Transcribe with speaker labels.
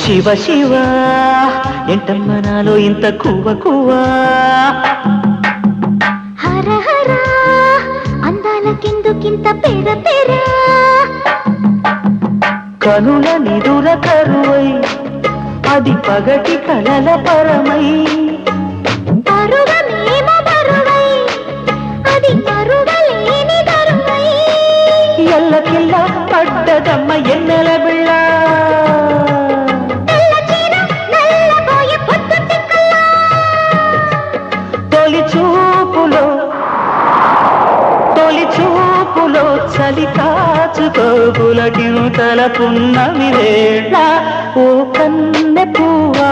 Speaker 1: శివ శివ ఎంటమ్మ నాలో ఇంత కువ్వ కువ్వా
Speaker 2: హర హర అందాలకెందుకింత పెర పెర
Speaker 1: కనుల నిదుర కరువై అది పగటి కలల పరమై
Speaker 2: పరువమేమో బరువై అది పరువలేని దరువై
Speaker 1: ఎల్లకిల్ల పడ్డదమ్మ ఎన్నెల బిళ్ళ
Speaker 2: తెల్ల చీర నల్లబోయే పొద్దు చిక్కల
Speaker 1: తొలి చూపులో చలి కాచుతో పులకింతల పున్నమి వేళ ఓ కన్నె పువ్వా